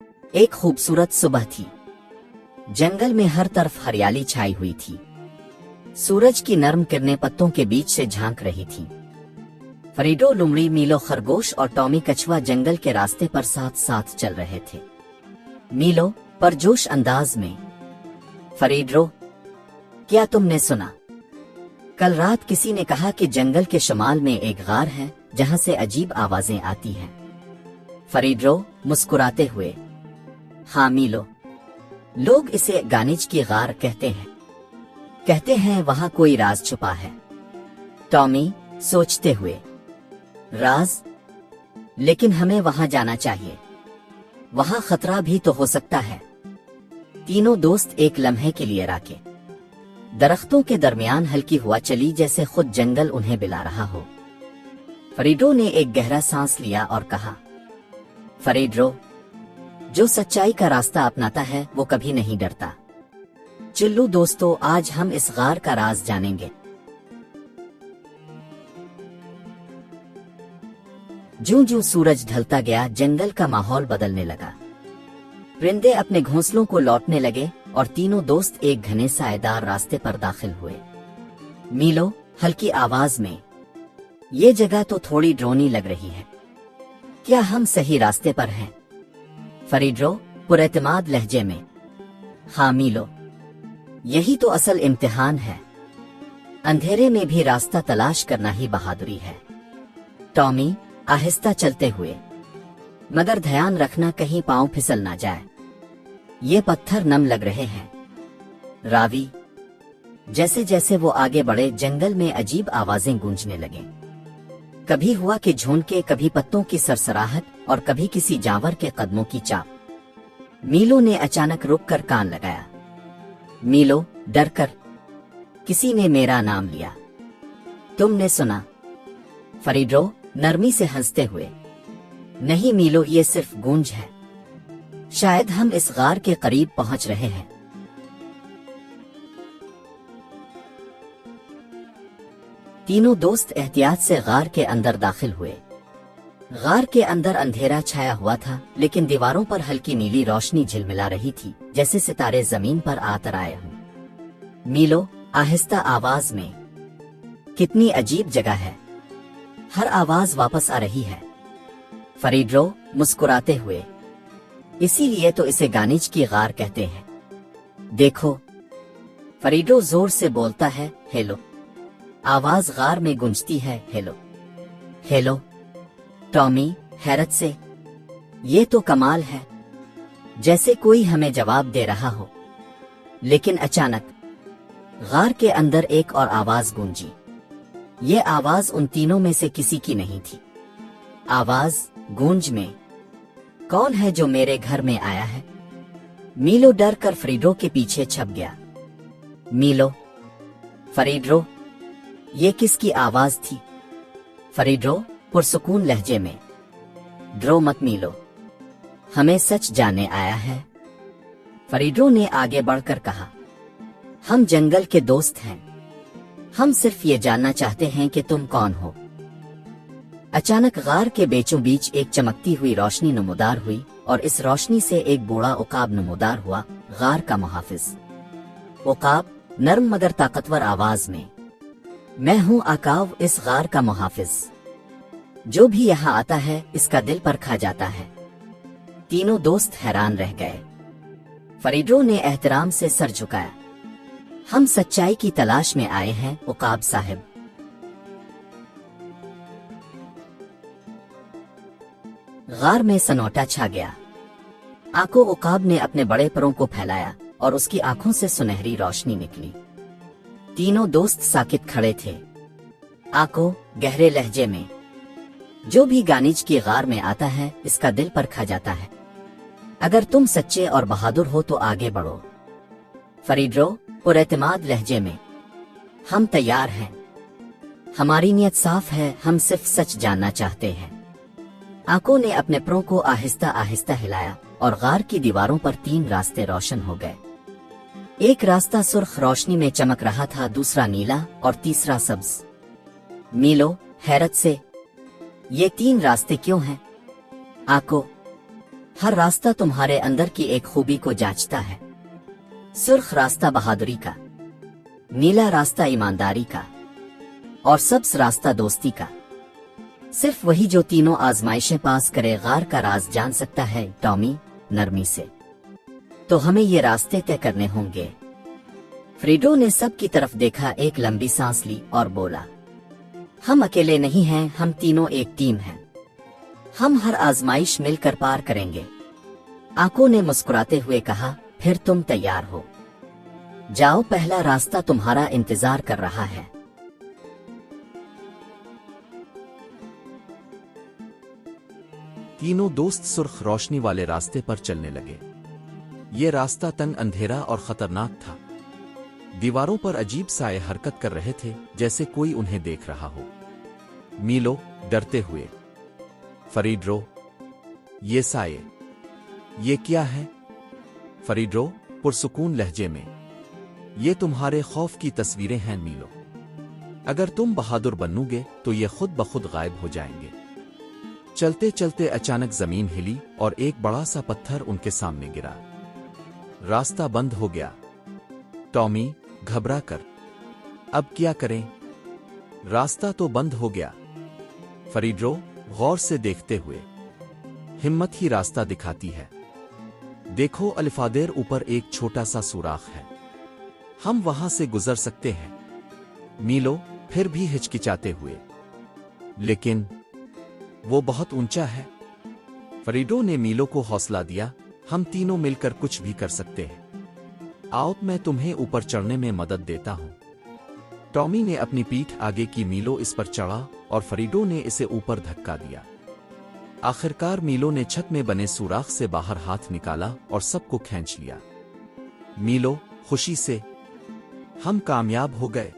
एक खूबसूरत सुबह थी। जंगल में हर तरफ हरियाली छाई हुई थी। सूरज की नरम किरणें पत्तों के बीच से झांक रही थीं। फरीडो, लुमड़ी, मीलो खरगोश और टॉमी कछुआ जंगल के रास्ते पर साथ साथ चल रहे थे। मीलो परजोश अंदाज में, फरीडो, क्या तुमने सुना? कल रात किसी ने कहा कि जंगल के शुमाल में एक गार है जहां से अजीब आवाजें आती हैं। फरीडो मुस्कुराते हुए, हाँ मीलो, लोग इसे गानिज की गार कहते हैं वहां कोई राज छुपा है। टॉमी सोचते हुए, राज? लेकिन हमें वहां जाना चाहिए, वहां खतरा भी तो हो सकता है। तीनों दोस्त एक लम्हे के लिए राके। दरख्तों के दरमियान हल्की हवा चली जैसे खुद जंगल उन्हें बुला रहा हो। फरीडो ने एक गहरा सांस लिया और कहा, फरीडो, जो सच्चाई का रास्ता अपनाता है वो कभी नहीं डरता। चलो दोस्तों, आज हम इस गार का राज जानेंगे। ज्यों-ज्यों सूरज ढलता गया, जंगल का माहौल बदलने लगा। परिंदे अपने घोंसलों को लौटने लगे और तीनों दोस्त एक घने साएदार रास्ते पर दाखिल हुए। मीलो हल्की आवाज में, ये जगह तो थोड़ी डरावनी लग रही है, क्या हम सही रास्ते पर हैं? फरीडो पुरएतमाद लहजे में, हाँ मीलो, यही तो असल इम्तिहान है। अंधेरे में भी रास्ता तलाश करना ही बहादुरी है। टॉमी आहिस्ता चलते हुए, मगर ध्यान रखना कहीं पांव फिसल ना जाए, ये पत्थर नम लग रहे हैं। रावी जैसे जैसे वो आगे बढ़े, जंगल में अजीब आवाजें गूंजने लगे। कभी हवा के झोंके, कभी पत्तों की सरसराहट और कभी किसी जानवर के कदमों की चाप। मीलो ने अचानक रुककर कान लगाया। मीलो, डरकर, किसी ने मेरा नाम लिया, तुमने सुना? फरीडो नरमी से हंसते हुए, नहीं मीलो, ये सिर्फ गूंज है, शायद हम इस गार के करीब पहुंच रहे हैं। तीनों दोस्त एहतियात से गार के अंदर दाखिल हुए। गार के अंदर अंधेरा छाया हुआ था, लेकिन दीवारों पर हल्की नीली रोशनी झिलमिला रही थी, जैसे सितारे जमीन पर आतर आए हों। मीलो आहिस्ता आवाज में, कितनी अजीब जगह है, हर आवाज वापस आ रही है। फरीडो मुस्कुराते हुए, इसीलिए तो इसे गानिज की गार कहते हैं। देखो, फरीडो जोर से बोलता है, हेलो। आवाज गार में गूंजती है, हेलो हेलो। टॉमी हैरत से, ये तो कमाल है, जैसे कोई हमें जवाब दे रहा हो। लेकिन अचानक गार के अंदर एक और आवाज गूंजी। ये आवाज उन तीनों में से किसी की नहीं थी। आवाज गूंज में, कौन है जो मेरे घर में आया है? मीलो डर कर फरीडो के पीछे छप गया। मीलो, फरीडो, ये किसकी आवाज थी? फरीडो पुरसुकून लहजे में, डरो मत मीलो, हमें सच जानने आया है। फरीडो ने आगे बढ़कर कहा, हम जंगल के दोस्त हैं, हम सिर्फ ये जानना चाहते हैं कि तुम कौन हो। अचानक गार के बीचों बीच एक चमकती हुई रोशनी नमूदार हुई और इस रोशनी से एक बूढ़ा उकाब नमूदार हुआ, गार का मुहाफिज। उकाब नर्म मगर ताकतवर आवाज में, मैं हूं आकाव, इस गार का मुहाफिज, जो भी यहाँ आता है इसका दिल पर खा जाता है। तीनों दोस्त हैरान रह गए। फरीडो ने एहतराम से सर झुकाया, हम सच्चाई की तलाश में आए हैं उकाब साहब। गार में सन्नाटा छा गया। आंखों उकाब ने अपने बड़े परों को फैलाया और उसकी आंखों से सुनहरी रोशनी निकली। तीनों दोस्त साकित खड़े थे। आंखों गहरे लहजे में, जो भी गानिज की गार में आता है इसका दिल पर खा जाता है। अगर तुम सच्चे और बहादुर हो तो आगे बढ़ो। फरीडो पुरएतमाद लहजे में, हम तैयार हैं, हमारी नीयत साफ है, हम सिर्फ सच जानना चाहते हैं। आंखों ने अपने परों को आहिस्ता आहिस्ता हिलाया और गार की दीवारों पर 3 रास्ते रोशन हो गए। एक रास्ता सुर्ख रोशनी में चमक रहा था, दूसरा नीला और तीसरा सब्ज। मीलो हैरत से, ये 3 रास्ते क्यों हैं? आंखों हर रास्ता तुम्हारे अंदर की एक खूबी को जांचता है। सुर्ख रास्ता बहादुरी का, नीला रास्ता ईमानदारी का, और सब्ज रास्ता दोस्ती का। सिर्फ वही जो तीनों आजमाइशें पास करे गार का राज जान सकता है। टॉमी नरमी से, तो हमें ये रास्ते तय करने होंगे। फ्रीडो ने सब की तरफ देखा, एक लंबी सांस ली और बोला, हम अकेले नहीं हैं, हम तीनों एक टीम हैं। हम हर आजमाइश मिलकर पार करेंगे। आको ने मुस्कुराते हुए कहा, फिर तुम तैयार हो? जाओ, पहला रास्ता तुम्हारा इंतजार कर रहा है। तीनों दोस्त सुर्ख रोशनी वाले रास्ते पर चलने लगे। ये रास्ता तंग, अंधेरा और खतरनाक था। दीवारों पर अजीब साए हरकत कर रहे थे, जैसे कोई उन्हें देख रहा हो। मीलो डरते हुए, फरीड्रो, ये साए, ये क्या है? फरीड्रो पुरसुकून लहजे में, ये तुम्हारे खौफ की तस्वीरें हैं मीलो। अगर तुम बहादुर बनोगे तो ये खुद ब खुद गायब हो जाएंगे। चलते चलते अचानक जमीन हिली और एक बड़ा सा पत्थर उनके सामने गिरा। रास्ता बंद हो गया। टॉमी घबरा कर, अब क्या करें? रास्ता तो बंद हो गया। फरीड्रो गौर से देखते हुए, हिम्मत ही रास्ता दिखाती है। देखो, अलिफादेर ऊपर एक छोटा सा सुराख है, हम वहां से गुजर सकते हैं। मीलो फिर भी हिचकिचाते हुए, लेकिन वो बहुत ऊंचा है। फरीडो ने मीलो को हौसला दिया, हम तीनों मिलकर कुछ भी कर सकते हैं। आओ, मैं तुम्हें ऊपर चढ़ने में मदद देता हूं। टॉमी ने अपनी पीठ आगे की, मीलो इस पर चढ़ा और फरीडो ने इसे ऊपर धक्का दिया। आखिरकार मीलो ने छत में बने सुराख से बाहर हाथ निकाला और सबको खींच लिया। मीलो खुशी से, हम कामयाब हो गए।